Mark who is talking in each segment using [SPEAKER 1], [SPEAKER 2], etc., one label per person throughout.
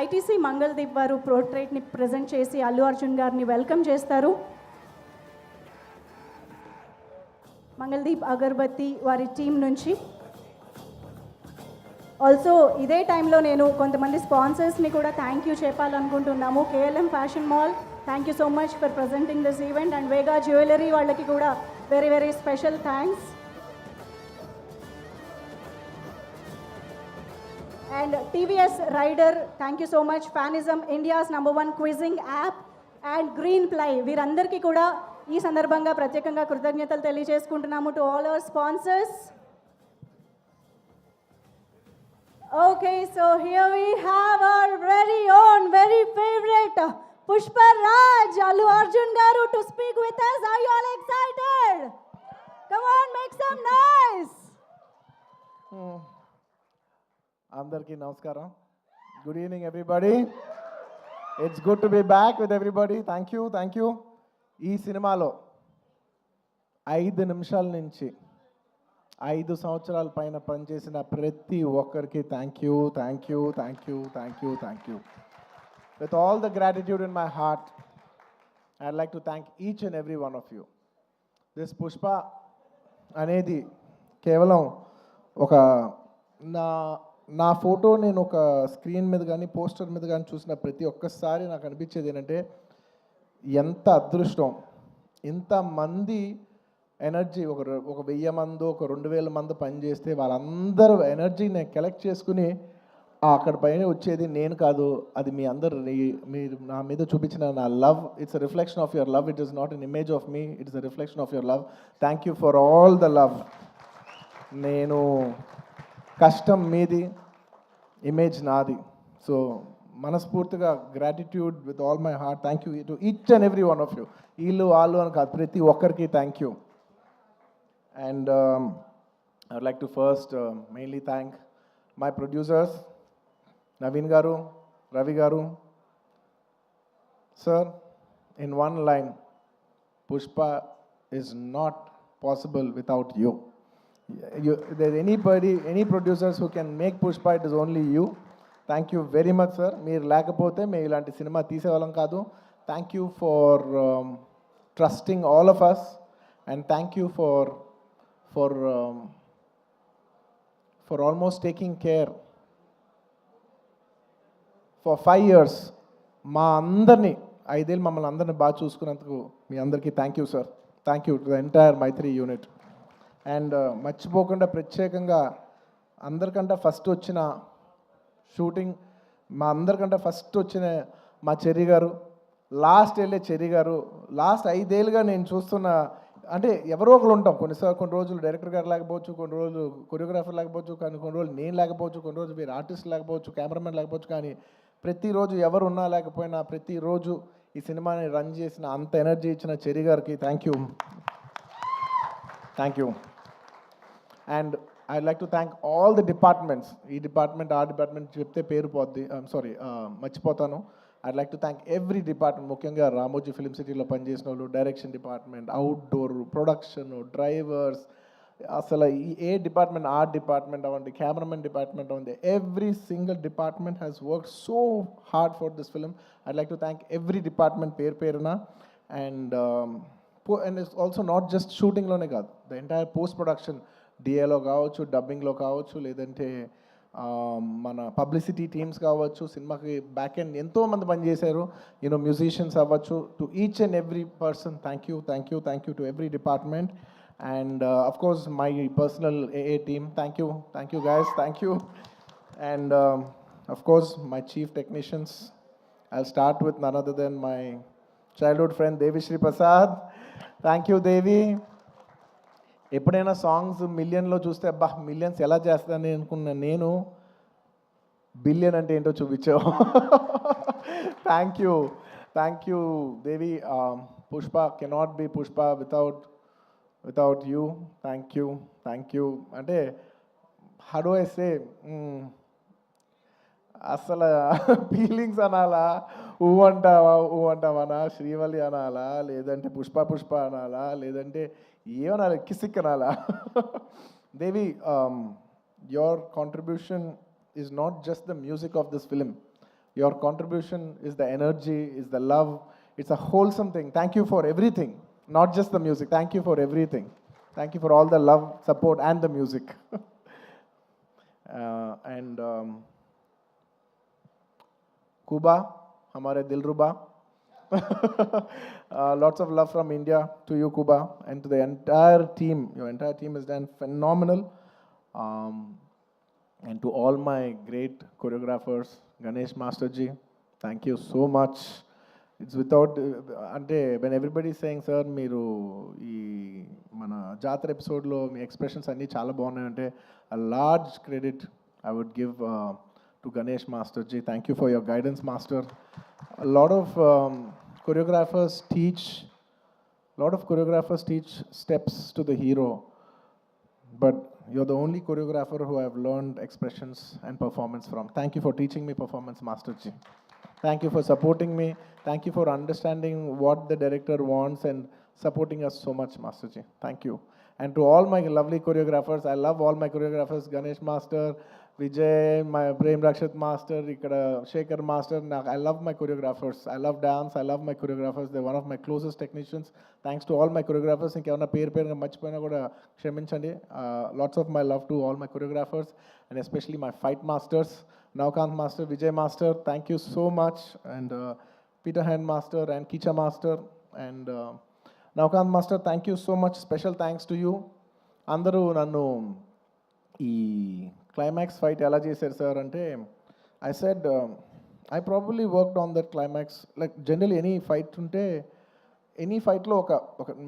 [SPEAKER 1] ITC Mangaldeep వారు పోర్ట్రేట్ని present చేసి అల్లు అర్జున్ గారిని వెల్కమ్ చేస్తారు. మంగళదీప్ అగర్బత్తి వారి టీం నుంచి. ఆల్సో ఇదే టైంలో నేను కొంతమంది స్పాన్సర్స్ని కూడా థ్యాంక్ యూ చెప్పాలనుకుంటున్నాము. KLM fashion mall, thank you so much for presenting this event. And Vega jewellery వాళ్ళకి కూడా very very special thanks. And TVS Rider, thank you so much. Fanism, India's #1 quizzing app, and Greenply. వీరందరికీ కూడా ఈ సందర్భంగా ప్రత్యేకంగా కృతజ్ఞతలు తెలియజేసుకుంటున్నాము to all our sponsors. Okay, so here we have our very own, very favorite Pushpa Raj, Allu Arjun garu to speak with us. Are you all excited? Come on, make some noise.
[SPEAKER 2] అందరికీ నమస్కారం. Good evening everybody. It's good to be back with everybody. Thank you. ఈ సినిమాలో 5 నిమిషాల నుంచి 5 సంవత్సరాల పైన పనిచేసిన ప్రతి ఒక్కరికి thank you. With all the gratitude in my heart, I'd like to thank each and every one of you. This Pushpa అనేది కేవలం ఒక నా ఫోటో నేను ఒక స్క్రీన్ మీద కానీ పోస్టర్ మీద కానీ చూసిన ప్రతి ఒక్కసారి నాకు అనిపించేది ఏంటంటే, ఎంత అదృష్టం ఇంతమంది ఎనర్జీ, ఒక 1000 మంది, ఒక 2000 మంది పనిచేస్తే వాళ్ళందరూ ఎనర్జీ నేను కలెక్ట్ చేసుకుని అక్కడ పైన వచ్చేది నేను కాదు, అది మీ అందరు, మీరు నా మీద చూపించిన నా love. It's a reflection of your love. It is not an image of me, it is a reflection of your love. Thank you for all the love. నేను కష్టం మీది, ఇమేజ్ నాది. సో మనస్ఫూర్తిగా gratitude with all my heart. Thank you to each and every one of you. వీళ్ళు వాళ్ళు అని కాదు, ప్రతి ఒక్కరికి thank you. And I would like to first mainly thank my producers, Naveen గారు, రవి గారు. Sir, in one line, Pushpa is not possible without you. There's any producers who can make Pushpa, it is only you. Thank you very much, sir. మీరు లేకపోతే మేము ఇలాంటి cinema తీసేవాళ్ళం కాదు. Thank you for trusting all of us, and thank you for almost taking care for 5 years. మా అందరినీ 5 ఏళ్ళు మమ్మల్ని అందరినీ బాగా చూసుకున్నందుకు మీ అందరికీ thank you sir. Thank you to the entire Mythri unit. And మర్చిపోకుండా ప్రత్యేకంగా అందరికంటే ఫస్ట్ వచ్చిన షూటింగ్, మా అందరికంటే ఫస్ట్ వచ్చిన మా చెర్రీ గారు, లాస్ట్ వెళ్ళే చెర్రీ గారు. లాస్ట్ 5 ఏళ్ళుగా నేను చూస్తున్న, అంటే ఎవరో ఒకరు ఉంటాం, కొన్ని రోజులు డైరెక్టర్ గారు లేకపోవచ్చు, కొన్ని రోజులు కొరియోగ్రాఫర్ లేకపోవచ్చు, కానీ కొన్ని రోజులు నేను లేకపోవచ్చు, కొన్ని రోజులు మీరు ఆర్టిస్ట్ లేకపోవచ్చు, కెమెరామెన్ లేకపోవచ్చు, కానీ ప్రతిరోజు ఎవరు ఉన్నా లేకపోయినా ప్రతిరోజు ఈ సినిమాని రన్ చేసిన, అంత ఎనర్జీ ఇచ్చిన చెర్రీ గారికి thank you. And I'd like to thank all the departments. ఈ డిపార్ట్మెంట్ ఆ డిపార్ట్మెంట్ చెప్తే పేరు పోద్ది, మర్చిపోతాను. I'd like to thank every department, ముఖ్యంగా రామోజీ ఫిలిం సిటీలో పనిచేసిన వాళ్ళు, direction department, outdoor, production, drivers, అసలు ఏ డిపార్ట్మెంట్ ఆ డిపార్ట్మెంట్ అవ్వండి, కెమెరామెన్ డిపార్ట్మెంట్ అవ్వండి, every single department has work so hard for this film. I'd like to thank every department పేరున. And it's also not just షూటింగ్లోనే కాదు, ద ఎంటైర్ పోస్ట్ ప్రొడక్షన్, డిఏలో కావచ్చు, డబ్బింగ్లో కావచ్చు, లేదంటే మన పబ్లిసిటీ టీమ్స్ కావచ్చు, సినిమాకి బ్యాక్ ఎండ్ ఎంతోమంది పనిచేశారు, మ్యూజిషియన్స్ అవ్వచ్చు. To each and every person thank you to every department. And of course my personal AA team, thank you guys, thank you. And of course my chief technicians, I'll start with none other than my childhood friend Devi Shri Prasad. Thank you Devi. ఎప్పుడైనా songs మిలియన్లో చూస్తే అబ్బా millions ఎలా చేస్తానని అనుకున్నా, నేను billion అంటే ఏంటో చూపించావు. Thank you Devi. Pushpa cannot be Pushpa without you. Thank you. అంటే హౌ డు ఐ సే, అసలు ఫీలింగ్స్ అనాలా, ఊ అంటావనా, శ్రీవల్లి అనాలా, లేదంటే పుష్ప అనాలా, లేదంటే ఏమనాలి, కిసిక్ అనాలా? దేవి, your contribution is not just the music of this film. Your contribution is the energy, is the love. It's a wholesome thing. Thank you for everything, not just the music. Thank you for everything. Thank you for all the love, support, and the music. And Kuba, हमारे दिलरुबा. Lots of love from India to you, Kuba, and to the entire team. Your entire team has done phenomenal. Um, and to all my great choreographers, Ganesh Masterji, thank you so much. It's without, అంటే when everybody is saying, sir, మీరు ఈ మన జాతర ఎపిసోడ్లో మీ expressions అన్నీ చాలా బాగున్నాయి అంటే, a large credit I would give to Ganesh Masterji. Thank you for your guidance, Master. A lot of choreographers teach steps to the hero, but you're the only choreographer who I've learned expressions and performance from. Thank you for teaching me performance, Masterji. Thank you for supporting me. Thank you for understanding what the director wants and supporting us so much, Masterji. Thank you. And to all my lovely choreographers, I love all my choreographers, Ganesh Master, Vijay, my Prem Rakshat Master, Ikkada Shekhar Master. I love my choreographers. I love dance. I love my choreographers. They're one of my closest technicians. Thanks to all my choreographers. ఇంకేమన్నా పేరు మర్చిపోయినా కూడా క్షమించండి. Lots of my love to all my choreographers and especially my fight masters, Navkant Master, Vijay Master. Thank you so much. And Peter Hand Master and Kicha Master and Navkant Master. Thank you so much. Special thanks to you. అందరూ నన్ను ఈ climax fight ఎలా చేశారు sir అంటే, I said I probably worked on that climax. Like general any fight ఉంటే, any ఫైట్లో ఒక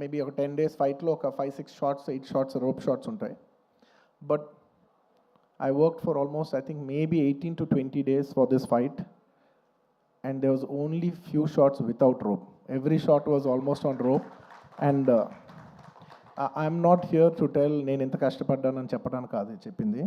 [SPEAKER 2] maybe ఒక 10 days ఫైట్లో ఒక 5-6 shots 8 shots రోప్ షాట్స్ ఉంటాయి. But I worked for almost, I think, maybe 18 to 20 days for this fight, and there was only few shots without rope. Every shot was almost on rope, and I'm not here to tell నేను ఎంత కష్టపడ్డానని చెప్పడానికి కాదు చెప్పింది.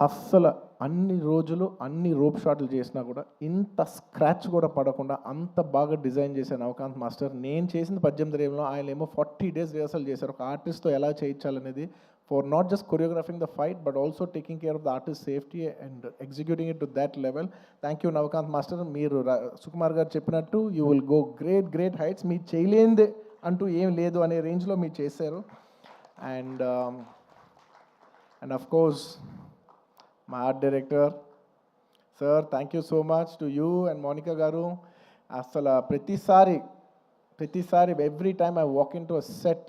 [SPEAKER 2] అస్సలు అన్ని రోజులు అన్ని rope షాట్లు చేసినా కూడా ఇంత స్క్రాచ్ కూడా పడకుండా అంత బాగా డిజైన్ చేశాను నవకాంత్ మాస్టర్. నేను చేసిన 18 రేపులో ఆయన ఏమో 40 days రిహర్సల్ చేశారు ఒక ఆర్టిస్ట్తో ఎలా చేయించాలనేది, for not just choreographing the fight but also taking care of the artist's safety and executing it to that level. Thank you Navkant Master. మీరు సుకుమార్ గారు చెప్పినట్టు you will go great heights. మీరు చేయలేనిదే అంటూ ఏం లేదు అనే రేంజ్లో మీరు చేశారు. And of course my art director, sir, thank you so much to you and Monica garu. అసలు ప్రతిసారి every time I walk into a set,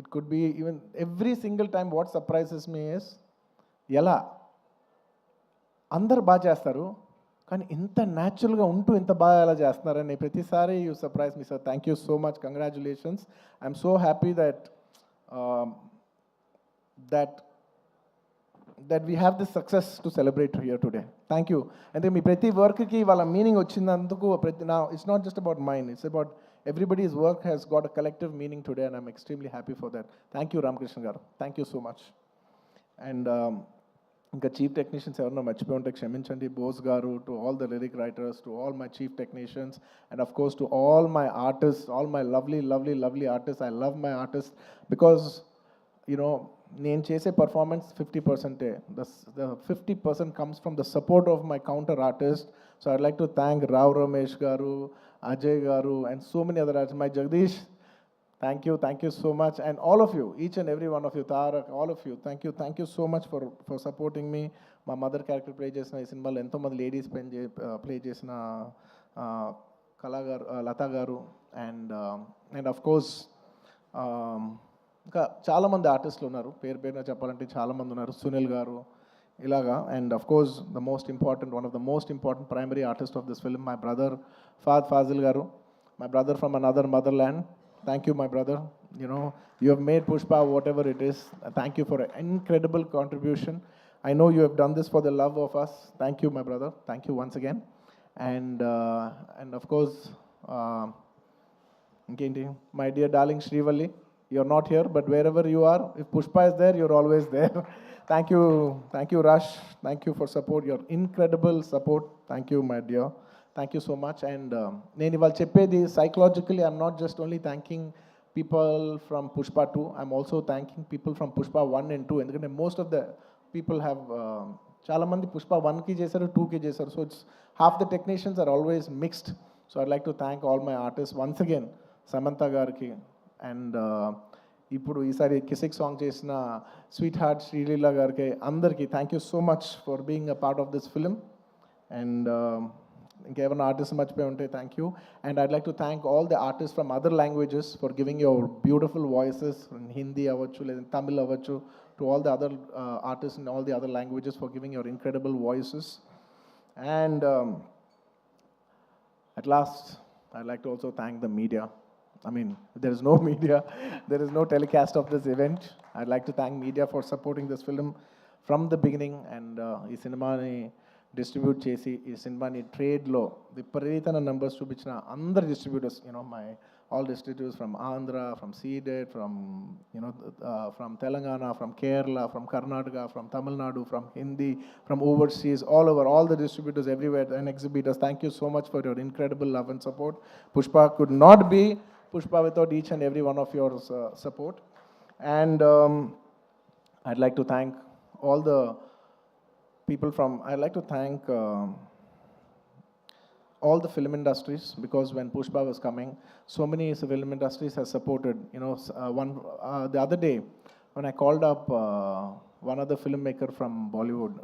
[SPEAKER 2] it could be even every single time, what surprises me is ఎలా అందరు బాగా చేస్తారు కానీ ఇంత న్యాచురల్గా ఉంటూ ఇంత బాగా ఎలా చేస్తున్నారని ప్రతిసారి you surprise me sir. Thank you so much. Congratulations. I'm so happy that we have this success to celebrate here today. Thank you. అంటే మీ ప్రతి వర్క్కి వాళ్ళ మీనింగ్ వచ్చినందుకు now it's not just about mine, it's about everybody's work has got a collective meaning today and I'm extremely happy for that. Thank you Ramakrishna garu. Thank you so much. And ఇంకా chief technicians ఎవరన్నా మర్చిపోయి ఉంటే క్షమించండి. బోస్ గారు, to all the lyric writers, to all my chief technicians, and of course to all my artist, all my lovely artist. I love my artist because you know నేను చేసే performance 50%. The 50% comes from the support of my counter artist. So I'd like to thank Rao Ramesh garu, Ajay garu, and so many other artists. My Jagdish, thank you so much. And all of you, each and every one of you, Tarak, all of you, thank you so much for supporting me. My mother character play chesina ee cinema lo ento mandi ladies play chesina Kala garu, Lata garu, and of course ఇంకా చాలామంది ఆర్టిస్టులు ఉన్నారు, పేరున చెప్పాలంటే చాలామంది ఉన్నారు, సునీల్ గారు ఇలాగా. And of course one of the most important primary artist of this film, my brother Faasil గారు, my brother from another mother land. Thank you my brother. You have made Pushpa whatever it is. Thank you for an incredible contribution. I know you have done this for the love of us. Thank you my brother. Thank you once again. And of course my dear darling Srivalli, you're not here, but wherever you are, if Pushpa is there, you're always there. Thank you Rush. Thank you for support, your incredible support. Thank you, my dear. Thank you so much. And నేను ఇవాళ చెప్పేది psychologically I'm not just only thanking people from Pushpa 2, I'm also thanking people from Pushpa 1 and 2. ఎందుకంటే most of the people have చాలామంది పుష్ప 1కి చేశారు, 2కి చేశారు. So it's half the technicians are always mixed. So I'd like to thank all my artist once again, Samantha గారికి and ఇప్పుడు ఈసారి Kissik song చేసిన స్వీట్ హార్ట్ శ్రీలీల గారికి, అందరికీ thank you so much for being a part of this film. And ఇంకేమైనా artist మర్చిపోయి ఉంటే thank you. And I'd like to thank all the artist from other languages for giving your beautiful voices. Hindi అవ్వచ్చు, లేదా తమిళ్ అవ్వచ్చు, to all the other artists in all the other languages for giving your incredible voices. And at last, I'd like to also thank the media. I mean, there is no media, there is no telecast of this event. I'd like to thank media for supporting this film from the beginning. And ఈ సినిమాని distribute చేసి ఈ సినిమాని ట్రేడ్లో విపరీతమైన numbers చూపించిన అందరు distributors, my all distributors from Andhra, from Seeded, from from Telangana, from Kerala, from Karnataka, from Tamil Nadu, from Hindi, from overseas, all over, all the distributors everywhere and exhibitors. Thank you so much for your incredible love and support. Pushpa could not be Pushpa without each and every one of your support. And I'd like to thank all the people from, I'd like to thank all the film industries, because when Pushpa was coming, so many film industries have supported. The other day, when I called up one other filmmaker from Bollywood,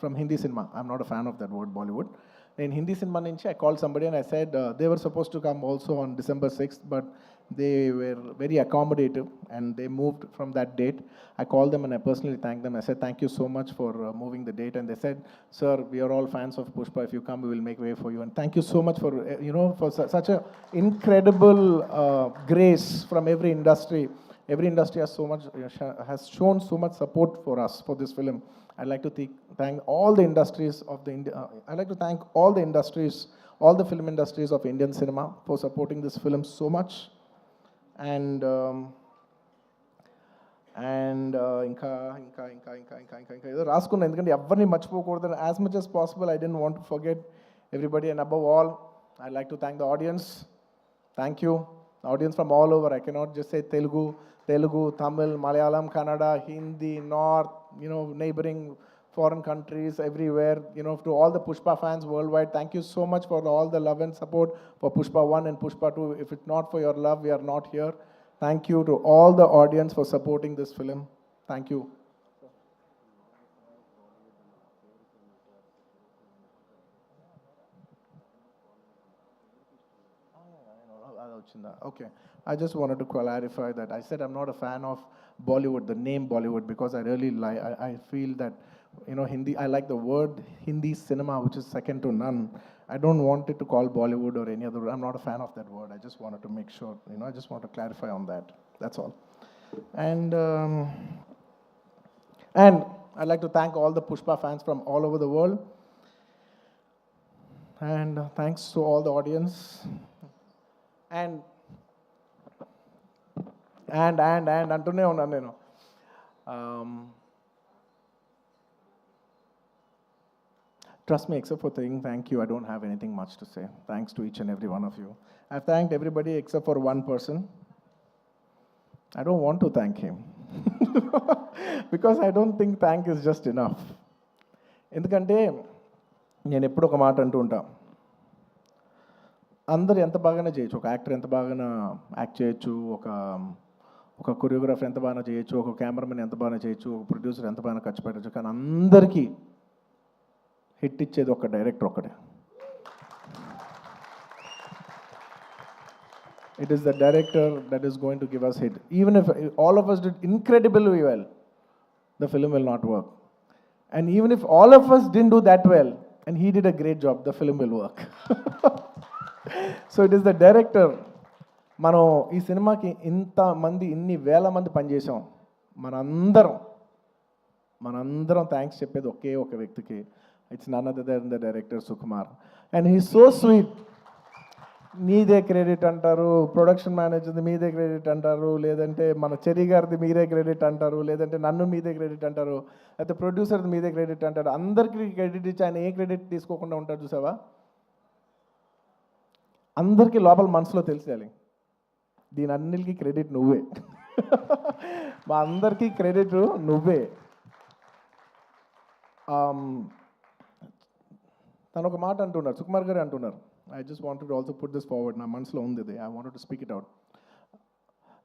[SPEAKER 2] from Hindi cinema, I'm not a fan of that word Bollywood. In Hindi cinema, I called somebody and I said they were supposed to come also on December 6th, but they were very accommodative and they moved from that date. I called them and I personally thanked them. I said, thank you so much for moving the date. And they said, sir, we are all fans of Pushpa. If you come, we will make way for you. And thank you so much for, for such a incredible grace from every industry. Every industry has so much, has shown so much support for us, for this film. I'd like to thank all the industries of the I'd like to thank all the industries, all the film industries of Indian cinema for supporting this film so much. And ఇంకా ఏదో రాసుకున్నాను, ఎందుకంటే ఎవరిని మర్చిపోకూడదు. As much as possible I didn't want to forget everybody. And above all, I'd like to thank the audience. Thank you. The audience from all over. I cannot just say Telugu, Tamil, Malayalam, Kannada, Hindi, North, neighboring foreign countries, everywhere, to all the Pushpa fans worldwide, thank you so much for all the love and support for Pushpa 1 and Pushpa 2. If it's not for your love, we are not here. Thank you to all the audience for supporting this film. Thank you. Okay, I just wanted to clarify that I said I'm not a fan of Bollywood, the name Bollywood, because I really I feel that Hindi, I like the word Hindi cinema, which is second to none. I don't want it to call Bollywood or any other. I'm not a fan of that word. I just wanted to make sure, I just want to clarify on that. That's all. And I'd like to thank all the Pushpa fans from all over the world. And thanks to all the audience. And అంటూనే ఉన్నాను నేను. Trust me, except for saying thank you, I don't have anything much to say. Thanks to each and every one of you. I've thanked everybody except for one person. I don't want to thank him. Because I don't think thank is just enough. ఎందుకంటే నేను ఎప్పుడు ఒక మాట అంటూ ఉంటా, అందరు ఎంత బాగానే చేయొచ్చు, ఒక యాక్టర్ ఎంత బాగానే యాక్ట్ చేయొచ్చు, ఒక కొరియోగ్రాఫర్ ఎంత బాగా చేయొచ్చు, ఒక కెమెరామెన్ ఎంత బాగా చేయొచ్చు, ఒక ప్రొడ్యూసర్ ఎంత బాగా ఖర్చు పెట్టచ్చు, కానీ అందరికీ హిట్ ఇచ్చేది ఒక డైరెక్టర్ ఒకటే. It is the director that is going to give us hit. Even if all of us did incredibly well, the film will not work. And even if all of us didn't do that well, and he did a great job, the film will work. So it is the director. మనం ఈ సినిమాకి ఇన్ని వేల మంది పనిచేసాం, మనందరం thanks చెప్పేది ఒకే ఒక వ్యక్తికి. It's none other than the director Sukumar. And he so sweet. మీదే క్రెడిట్ అంటారు, ప్రొడక్షన్ మేనేజర్ది మీదే క్రెడిట్ అంటారు, లేదంటే మన చెరి గారిది మీరే క్రెడిట్ అంటారు, లేదంటే నన్ను మీదే క్రెడిట్ అంటారు, లేకపోతే ప్రొడ్యూసర్ది మీదే క్రెడిట్ అంటారు. అందరికీ క్రెడిట్ ఇచ్చి ఆయన ఏ క్రెడిట్ తీసుకోకుండా ఉంటారు చూసావా. అందరికీ లోపల మనసులో తెలిసేయాలి, దీని అన్నిటికీ క్రెడిట్ నువ్వే. మా అందరికీ క్రెడిట్ నువ్వే. తను ఒక మాట అంటున్నారు, సుకుమార్ గారు అంటున్నారు, I just wanted also put this forward, నా మనసులో ఉంది ఇది, I wanted to speak it out.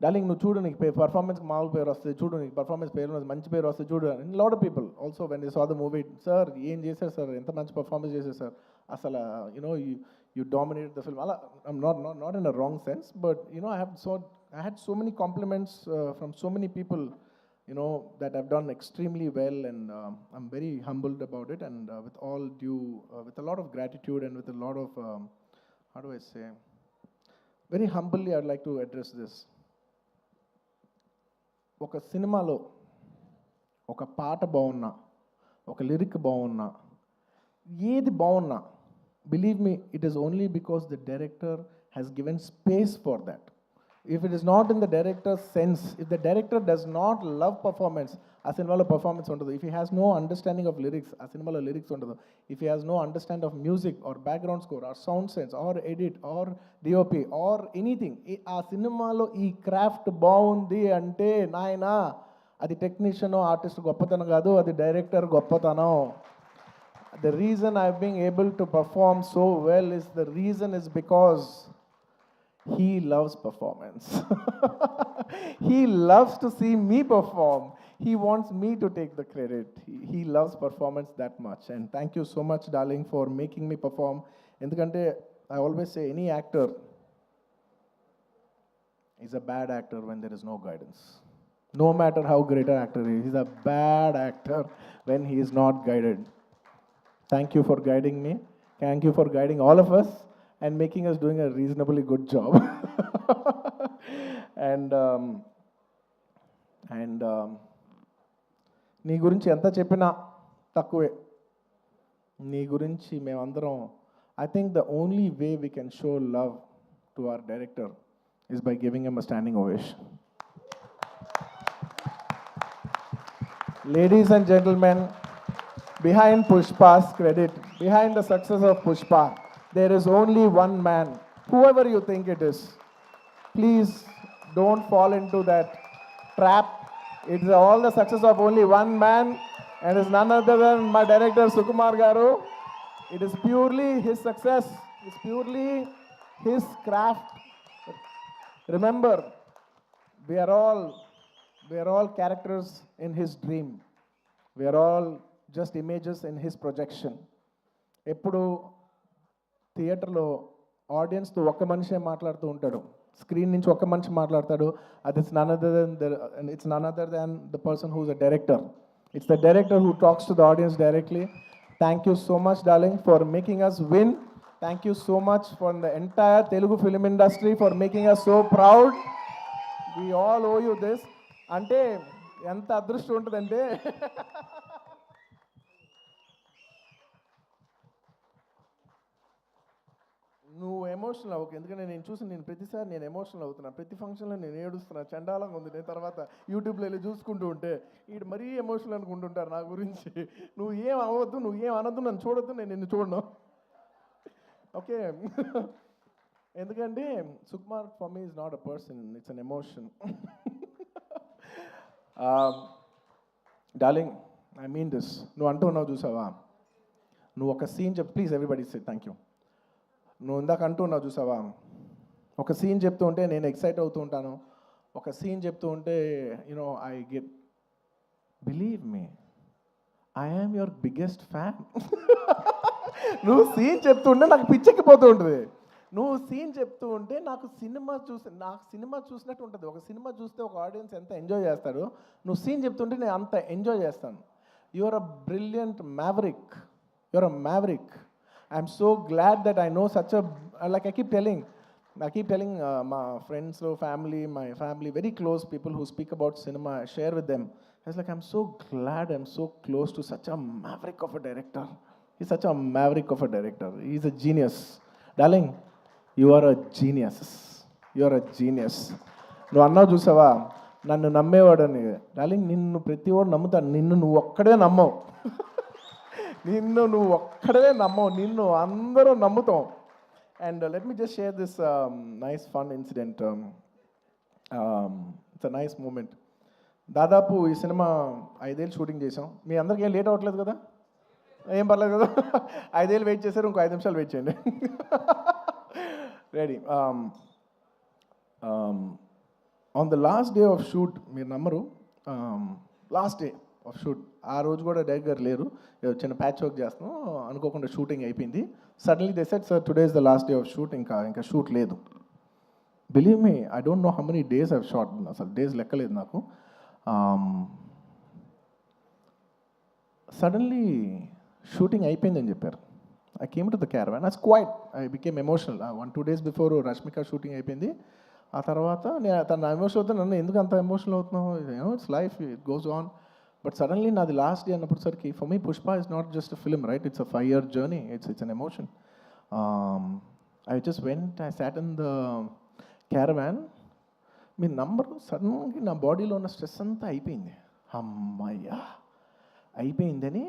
[SPEAKER 2] Darling నువ్వు చూడు, నీకు పర్ఫార్మెన్స్కి మామూలు పేరు వస్తుంది, చూడు నీకు పర్ఫార్మెన్స్ పేరు మంచి పేరు వస్తుంది చూడు. Lot of people also when they saw the movie, sir ఏం చేశారు సార్, ఎంత మంచి పర్ఫార్మెన్స్ చేశారు సార్, అసలు you know you dominate the film. అలా not in a wrong sense, but you know I had so many compliments from so many people, you know, that I've done extremely well, and I'm very humbled about it, and with all due, with a lot of gratitude and with a lot of, how do I say, very humbly I'd like to address this. ఒక సినిమాలో ఒక పాట బాగున్నా, ఒక lyric బాగున్నా, ఏది బాగున్నా, believe me it is only because the director has given space for that. If it is not in the director's sense, if the director does not love performance, ఆ సినిమాలో పర్ఫార్మెన్స్ ఉండదు. If he has no understanding of lyrics, ఆ సినిమాలో lyrics ఉండదు. If he has no understanding of music or background score or sound sense or edit or DOP or anything, ఆ సినిమాలో ఈ craft బాగుంది అంటే నాయనా అది టెక్నీషియన్ ఆర్టిస్ట్ గొప్పతనం కాదు, అది డైరెక్టర్ గొప్పతనం. The reason I've been able to perform so well is the reason is because he loves performance. He loves to see me perform. He wants me to take the credit. He loves performance that much. And thank you so much, darling, for making me perform. Endukante I always say any actor is a bad actor when there is no guidance. No matter how great an actor is, he's a bad actor when he is not guided. Thank you for guiding me. Thank you for guiding all of us and making us doing a reasonably good job. and నీ గురించి ఎంత చెప్పినా తక్కువే. నీ గురించి మేమందరం, I think the only way we can show love to our director is by giving him a standing ovation. Ladies and gentlemen, behind Pushpa's credit, behind the success of Pushpa, there is only one man, whoever you think it is. Please don't fall into that trap. It's all the success of only one man, and it's none other than my director Sukumar Garu. It is purely his success. It's purely his craft. Remember, we are all characters in his dream. We are all just images in his projection. ఎప్పుడు థియేటర్లో ఆడియన్స్తో ఒక్క మనిషే మాట్లాడుతూ ఉంటాడు, screen నుంచి ఒక్క మనిషి మాట్లాడతాడు. అది it's none other than the person who is a director. It's the director who talks to the audience directly. Thank you so much darling for making us win. Thank you so much for the entire Telugu film industry for making us so proud. We all owe you this. అంటే ఎంత అదృష్టం ఉంటుందంటే నువ్వు emotional అవ్వకు, ఎందుకంటే నేను ప్రతిసారి నేను ఎమోషనల్ అవుతున్నాను. ప్రతి ఫంక్షన్లో నేను ఏడుస్తున్నా, చండాలంగా ఉంది. నేను తర్వాత యూట్యూబ్లో వెళ్ళి చూసుకుంటూ ఉంటే వీడు మరీ ఎమోషనల్ అనుకుంటుంటారు నా గురించి. నువ్వు ఏం అవ్వద్దు, నువ్వు ఏం అనొద్దు, నన్ను చూడొద్దు, నేను నిన్ను చూడను, ఓకే? ఎందుకంటే Sukumar for me is not a person, it's an emotion. Darling, I mean this. నువ్వు అంటున్నావు చూసావా, నువ్వు ఒక సీన్ చెప్పు, please everybody say thank you. నువ్వు ఇందాక అంటున్నావు చూసావా, ఒక సీన్ చెప్తూ ఉంటే నేను ఎక్సైట్ అవుతూ ఉంటాను. ఒక సీన్ చెప్తూ ఉంటే you know I get, believe me, I am your biggest fan. నువ్వు సీన్ చెప్తుంటే నాకు పిచ్చెక్కిపోతూ ఉంటుంది. నువ్వు సీన్ చెప్తూ ఉంటే నాకు సినిమా చూసినట్టు ఉంటుంది. ఒక సినిమా చూస్తే ఒక ఆడియన్స్ ఎంత ఎంజాయ్ చేస్తారు, నువ్వు సీన్ చెప్తుంటే నేను అంత ఎంజాయ్ చేస్తాను. You are a brilliant maverick. You are a maverick. I'm so glad that I know such a, like I keep telling my friends, my family, very close people who speak about cinema, I share with them. It's like I'm so glad I'm so close to such a maverick of a director. He's such a maverick of a director. He's a genius. Darling, you are a genius. You are a genius. నువ్వు అన్నావు చూసావా, నన్ను నమ్మేవాడని. Darling, నిన్ను ప్రతివాడు నమ్ముతాను, నిన్ను నువ్వు ఒక్కడే నమ్మవు. నిన్ను ఒక్కడే నమ్మవు, నిన్ను అందరూ నమ్ముతాం. And let me just share this nice fun incident. It's a nice moment. దాదాపు ఈ సినిమా 5 ఏళ్ళు షూటింగ్ చేసాం. మీ అందరికీ ఏం లేట్ అవ్వట్లేదు కదా? ఏం పర్లేదు కదా? 5 ఏళ్ళు వెయిట్ చేశారు, ఇంకో 5 నిమిషాలు వెయిట్ చేయండి. Ready. On the last day of shoot, మీరు నమ్మరు, లాస్ట్ డే ఆఫ్ షూట్, ఆ రోజు కూడా డైరెక్టర్ గారు లేరు, చిన్న ప్యాచ్ వర్క్ చేస్తున్నాం, అనుకోకుండా షూటింగ్ అయిపోయింది. Suddenly they said, sir today is the last day of shoot, ఇంకా షూట్ లేదు. Believe me, I don't know how many days I've shot, అసలు డేస్ లెక్కలేదు నాకు. సడన్లీ షూటింగ్ అయిపోయిందని చెప్పారు. I came to the caravan, I was quite, I became emotional. 1-2 days before Rashmika shooting అయిపోయింది. ఆ తర్వాత నేను తన ఎమోషన్ అవుతాను, నన్ను ఎందుకు అంత ఎమోషనల్ అవుతున్నావు, it's life, it goes on. But suddenly నాది లాస్ట్ డే అన్నప్పటిసరికి, for me Pushpa is not just a film, right, it's a 5-year journey, it's an emotion. I just went, I sat in the caravan. Me number సడన్గా నా బాడీలో ఉన్న stress అంతా అయిపోయింది. అమ్మయ్యా అయిపోయిందని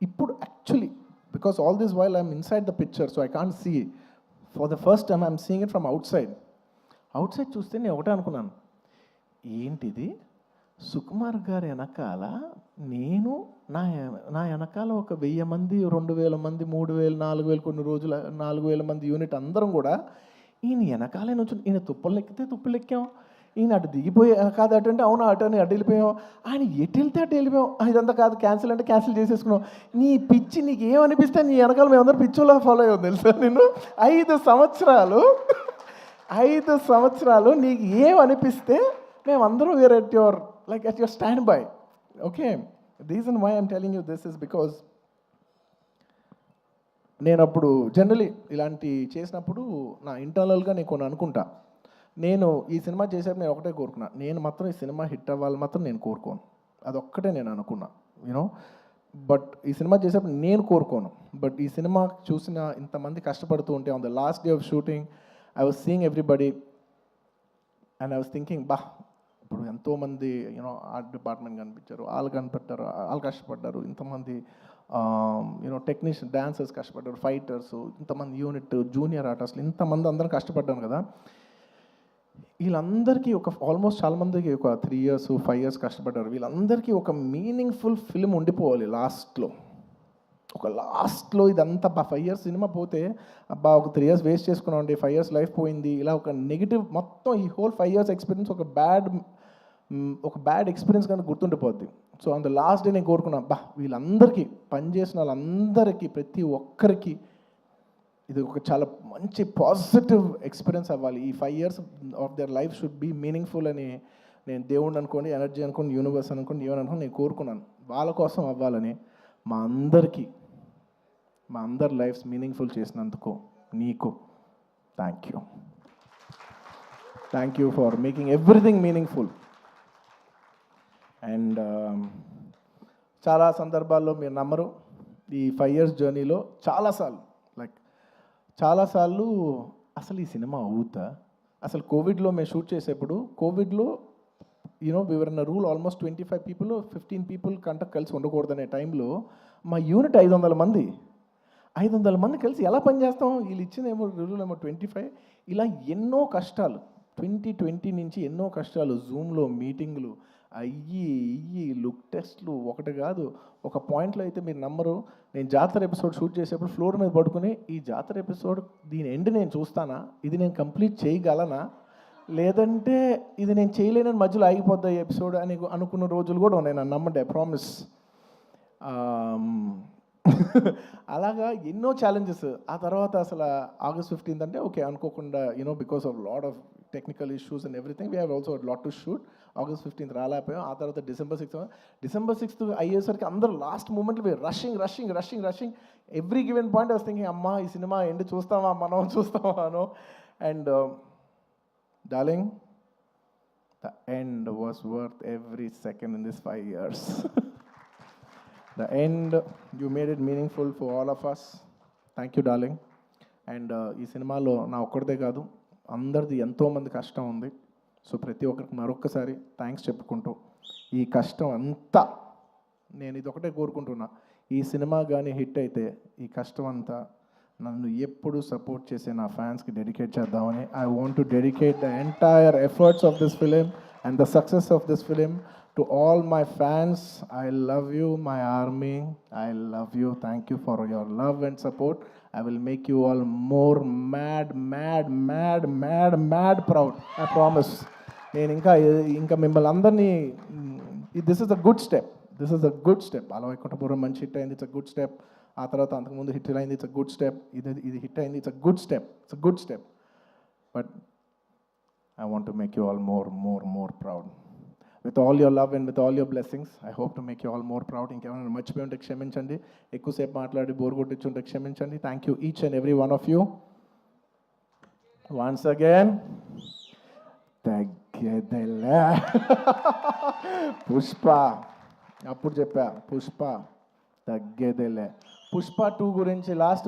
[SPEAKER 2] ఇప్పుడు actually, because all this while I'm inside the picture, so I can't see. For the first time I'm seeing it from outside చూస్తే నేను ఒకటే అనుకున్నాను, ఏంటిది, సుకుమార్ గారి వెనకాల నేను, నా వెనకాల ఒక 1000 మంది, 2000 మంది, 3000, 4000, కొన్ని రోజులు 4000 మంది యూనిట్ అందరం కూడా ఈయన వెనకాలే నుంచి, ఈయన తుప్పలు ఎక్కితే తుప్పలు ఎక్కాం, ఈయన అటు దిగిపోయి కాదు అటు అంటే అవును అటు అని అటు వెళ్ళిపోయాం, ఆయన ఎటు వెళ్తే అటు వెళ్ళిపోయాం, ఇదంతా కాదు క్యాన్సిల్ అంటే క్యాన్సిల్ చేసేసుకున్నాం. నీ పిచ్చి నీకు ఏమనిపిస్తే నీ వెనకాల మేమందరం పిచ్చోలా ఫాలో అయ్యాం తెలుసా. నేను 5 సంవత్సరాలు నీకు ఏమనిపిస్తే మేమందరం we're at your like at your standby. Okay, the reason why I'm telling you this is because నేను అప్పుడు జనరలీ ఇలాంటి చేసినప్పుడు నా ఇంటర్నల్గా నేను కొన్ని అనుకుంటా. నేను ఈ సినిమా చేసేప్పుడు నేను ఒకటే కోరుకున్నా, నేను మాత్రం ఈ సినిమా హిట్ అవ్వాలి మాత్రం నేను కోరుకోను, అదొక్కటే నేను అనుకున్నా, యూనో. బట్ ఈ సినిమా చేసేప్పుడు నేను కోరుకోను. బట్ ఈ సినిమా చూసిన ఇంతమంది కష్టపడుతూ ఉంటే, on the last day of shooting I was seeing everybody and I was thinking, బా ఇప్పుడు ఎంతోమంది యూనో ఆర్ట్ డిపార్ట్మెంట్ కనిపించారు, వాళ్ళు కనిపెట్టారు, వాళ్ళు కష్టపడ్డారు, ఇంతమంది యూనో టెక్నీషియన్, డాన్సర్స్ కష్టపడ్డారు, ఫైటర్స్, ఇంతమంది యూనిట్, జూనియర్ ఆర్టిస్టులు, ఇంతమంది అందరం కష్టపడ్డాను కదా. వీళ్ళందరికీ ఆల్మోస్ట్ చాలామందికి ఒక 3 years 5 years కష్టపడ్డారు. వీళ్ళందరికీ ఒక మీనింగ్ఫుల్ ఫిల్మ్ ఉండిపోవాలి లాస్ట్లో. ఇదంతా 5 years సినిమా పోతే అబ్బా ఒక 3 years వేస్ట్ చేసుకున్నామండి, 5 years లైఫ్ పోయింది, ఇలా ఒక నెగిటివ్ మొత్తం ఈ హోల్ 5 years ఎక్స్పీరియన్స్ ఒక బ్యాడ్ ఎక్స్పీరియన్స్ కానీ గుర్తుండిపోద్ది. So on the last day నేను కోరుకున్నా, అబ్బా వీళ్ళందరికీ పనిచేసిన వాళ్ళందరికీ, ప్రతి ఒక్కరికి ఇది ఒక చాలా మంచి పాజిటివ్ ఎక్స్పీరియన్స్ అవ్వాలి. ఈ 5 years of their life should be meaningful అని నేను దేవుడిని అనుకోండి, ఎనర్జీ అనుకోండి, యూనివర్స్ అనుకోండి, ఏమని అనుకోండి, నేను కోరుకున్నాను. వాళ్ళ కోసం అవ్వాలని, మా అందరి లైఫ్స్ మీనింగ్ఫుల్ చేసినందుకు నీకు thank you for making everything meaningful. And చాలా సందర్భాల్లో మీరు నమ్మరు, ఈ 5 years జర్నీలో చాలాసార్లు అసలు ఈ సినిమా అవుతా, అసలు కోవిడ్లో మేము షూట్ చేసేప్పుడు, కోవిడ్లో you know we were in rule almost 25 people 15 people కంటే కలిసి ఉండకూడదనే టైంలో మా యూనిట్ 500 మంది కలిసి ఎలా పనిచేస్తాం, వీళ్ళు ఇచ్చిందేమో రూల్ ఏమో 25. ఇలా ఎన్నో కష్టాలు 2020 నుంచి ఎన్నో కష్టాలు, జూమ్లో మీటింగ్లు అయ్యి లుక్ టెస్ట్లు, ఒకటి కాదు. ఒక పాయింట్లో అయితే మీరు నమ్మరు, నేను జాతర ఎపిసోడ్ షూట్ చేసేప్పుడు ఫ్లోర్ మీద పడుకుని, ఈ జాతర ఎపిసోడ్ దీని ఎండ్ నేను చూస్తానా, ఇది నేను కంప్లీట్ చేయగలనా, లేదంటే ఇది నేను చేయలేనని మధ్యలో ఆగిపోద్దా ఈ ఎపిసోడ్ అని అనుకున్న రోజులు కూడా ఉన్నాయి. నన్ను నమ్మండి, ఐ ప్రామిస్. అలాగా ఎన్నో ఛాలెంజెస్. ఆ తర్వాత అసలు August 15th అంటే ఓకే అనుకోకుండా, you know because of lot of technical issues and everything we have also lot to shoot. August 15th రాలేకపోయాం. ఆ తర్వాత December 6th అయ్యేసరికి అందరూ లాస్ట్ మూమెంట్లో rushing every given point I was thinking, అమ్మా ఈ సినిమా ఎండ్ చూస్తామా అనో. And darling, the end was worth every second in this 5 years. The end, you made it meaningful for all of us. Thank you, darling. And ఈ సినిమాలో నా ఒక్కడిదే కాదు, అందరిది ఎంతోమంది కష్టం ఉంది. సో ప్రతి ఒక్కరికి మరొక్కసారి థ్యాంక్స్ చెప్పుకుంటూ, ఈ కష్టం అంతా నేను ఇది ఒకటే కోరుకుంటున్నా, ఈ సినిమా కానీ హిట్ అయితే ఈ కష్టం అంతా నన్ను ఎప్పుడు సపోర్ట్ చేసే నా ఫ్యాన్స్కి డెడికేట్ చేద్దామని. I want to dedicate the entire efforts of this film and the success of this film to all my fans. I love you my army, I love you. Thank you for your love and support. I will make you all more mad proud. I promise. నేను ఇంకా మిమ్మల్ని అందరినీ, this is a good step. అలా వైకుంఠపురం మంచి hit అయింది, it's a good step. ఆ తర్వాత అంతకుముందు హిట్ అయింది, ఇట్స్ అ గుడ్ స్టెప్. ఇది హిట్ అయింది, it's a good step. But I want to make you all more proud. With all your love and with all your blessings, I hope to make you all more proud. ఇంకేమైనా మర్చిపోయి ఉంటే క్షమించండి, ఎక్కువసేపు మాట్లాడి bore కొట్టించుంటే క్షమించండి. Thank you each and every one of you. Once again తగ్గేదేలే. పుష్ప, అప్పుడు చెప్పా, పుష్ప తగ్గేదేలే. పుష్ప 2 గురించి లాస్ట్